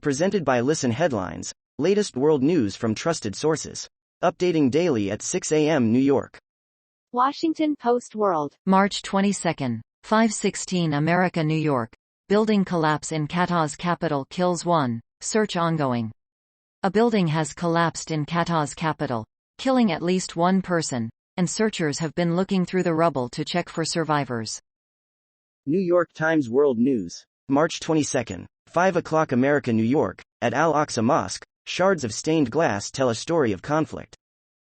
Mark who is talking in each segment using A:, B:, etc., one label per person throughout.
A: Presented by Listen Headlines, latest world news from trusted sources. Updating daily at 6 a.m. New York.
B: Washington Post World.
C: March 22, 5:16 America, New York. Building collapse in Qatar's capital kills one. Search ongoing. A building has collapsed in Qatar's capital, killing at least one person, and searchers have been looking through the rubble to check for survivors.
A: New York Times World News. March 22, 5 o'clock America, New York. At Al-Aqsa Mosque, shards of stained glass tell a story of conflict.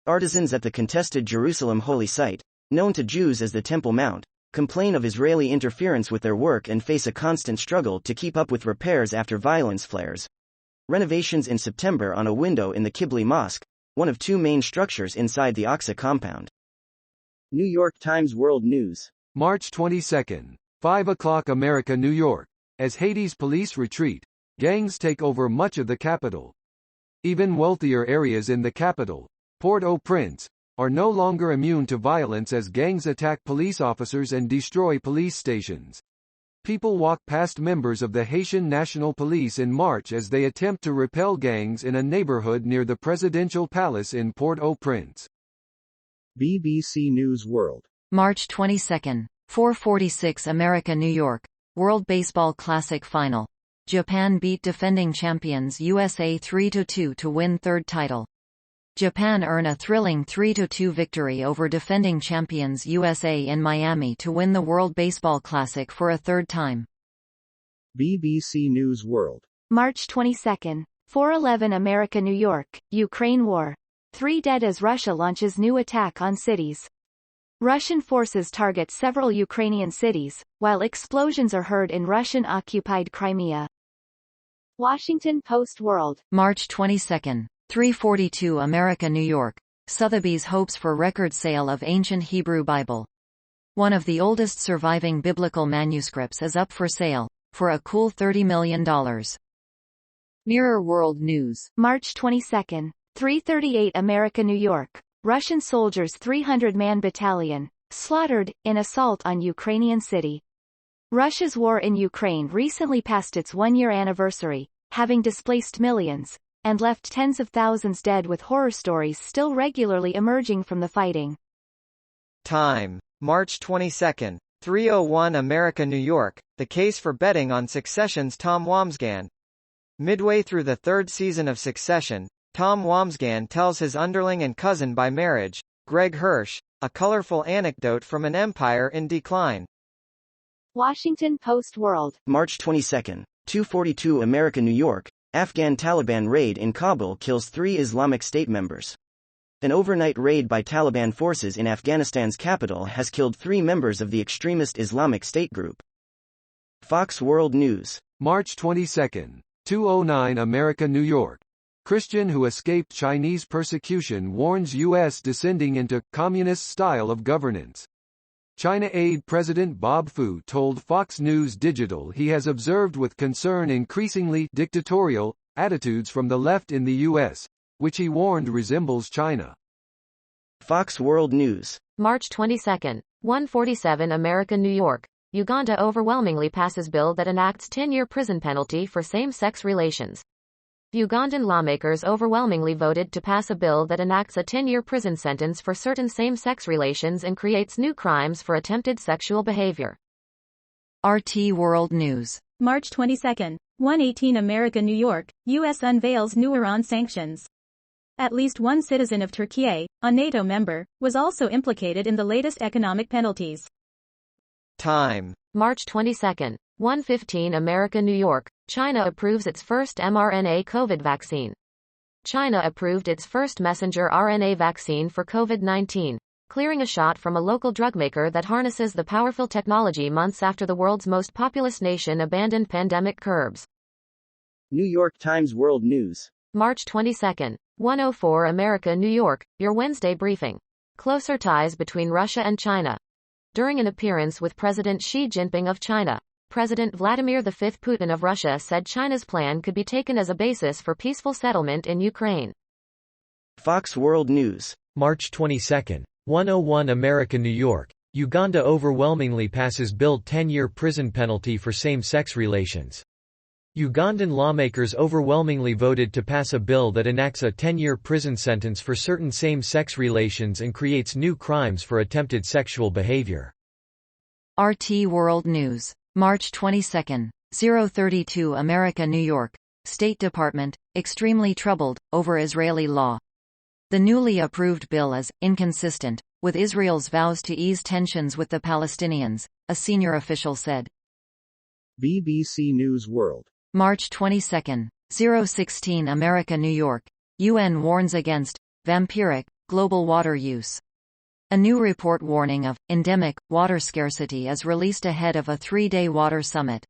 A: Artisans at the contested Jerusalem holy site, known to Jews as the Temple Mount, complain of Israeli interference with their work and face a constant struggle to keep up with repairs after violence flares. Renovations in September on a window in the Qibli Mosque, one of two main structures inside the Aqsa compound. New York Times World News.
D: March 22, 5 o'clock America, New York. As Haiti's police retreat, gangs take over much of the capital. Even wealthier areas in the capital, Port-au-Prince, are no longer immune to violence as gangs attack police officers and destroy police stations. People walk past members of the Haitian National Police in March as they attempt to repel gangs in a neighborhood near the presidential palace in Port-au-Prince.
A: BBC News World.
C: March 22, 4:46 America, New York. World Baseball Classic Final. Japan beat defending champions USA 3-2 to win third title. Japan earn a thrilling 3-2 victory over defending champions USA in Miami to win the World Baseball Classic for a third time.
A: BBC News World.
B: March 22, 4:11 America, New York. Ukraine war. 3 dead as Russia launches new attack on cities. Russian forces target several Ukrainian cities, while explosions are heard in Russian-occupied Crimea. Washington Post World.
C: March 22, 3:42 America, New York. Sotheby's hopes for record sale of ancient Hebrew Bible. One of the oldest surviving biblical manuscripts is up for sale, for a cool $30 million. Mirror World News.
B: March 22, 3:38 America, New York. Russian soldiers 300-man battalion, slaughtered, in assault on Ukrainian city. Russia's war in Ukraine recently passed its one-year anniversary, having displaced millions, and left tens of thousands dead with horror stories still regularly emerging from the fighting.
E: Time. March 22, 3:01 America, New York. The case for betting on Succession's Tom Wambsgans. Midway through the third season of Succession, Tom Wambsgans tells his underling and cousin by marriage, Greg Hirsch, a colorful anecdote from an empire in decline.
B: Washington Post World.
A: March 22, 2:42 America, New York. Afghan Taliban raid in Kabul kills 3 Islamic State members. An overnight raid by Taliban forces in Afghanistan's capital has killed 3 members of the extremist Islamic State group. Fox World News.
D: March 22, 2:09 America, New York. Christian who escaped Chinese persecution warns U.S. descending into communist style of governance. China aide President Bob Fu told Fox News Digital he has observed with concern increasingly dictatorial attitudes from the left in the U.S., which he warned resembles China.
A: Fox World News.
F: March 22, 1:47 America, New York. Uganda overwhelmingly passes bill that enacts 10-year prison penalty for same-sex relations. Ugandan lawmakers overwhelmingly voted to pass a bill that enacts a 10-year prison sentence for certain same-sex relations and creates new crimes for attempted sexual behavior.
C: RT World News.
G: March 22, 1:18 America, New York. U.S. unveils new Iran sanctions. At least one citizen of Turkey, a NATO member, was also implicated in the latest economic penalties.
E: Time.
F: March 22, 1:15 America, New York. China approves its first mRNA COVID vaccine. China approved its first messenger RNA vaccine for COVID-19, clearing a shot from a local drug maker that harnesses the powerful technology months after the world's most populous nation abandoned pandemic curbs.
A: New York Times World News.
F: March 22, 1:04 America, New York. Your Wednesday briefing. Closer ties between Russia and China. During an appearance with President Xi Jinping of China, President Vladimir V Putin of Russia said China's plan could be taken as a basis for peaceful settlement in Ukraine.
A: Fox World News.
H: March 22, 1:01 America, New York. Uganda overwhelmingly passes bill 10-year prison penalty for same-sex relations. Ugandan lawmakers overwhelmingly voted to pass a bill that enacts a 10-year prison sentence for certain same-sex relations and creates new crimes for attempted sexual behavior.
C: RT World News. March 22, 032 America, New York. State Department, extremely troubled, over Israeli law. The newly approved bill is inconsistent with Israel's vows to ease tensions with the Palestinians, a senior official said.
I: BBC News World.
C: March 22, 016 America, New York. UN warns against vampiric global water use. A new report warning of endemic water scarcity is released ahead of a 3-day water summit.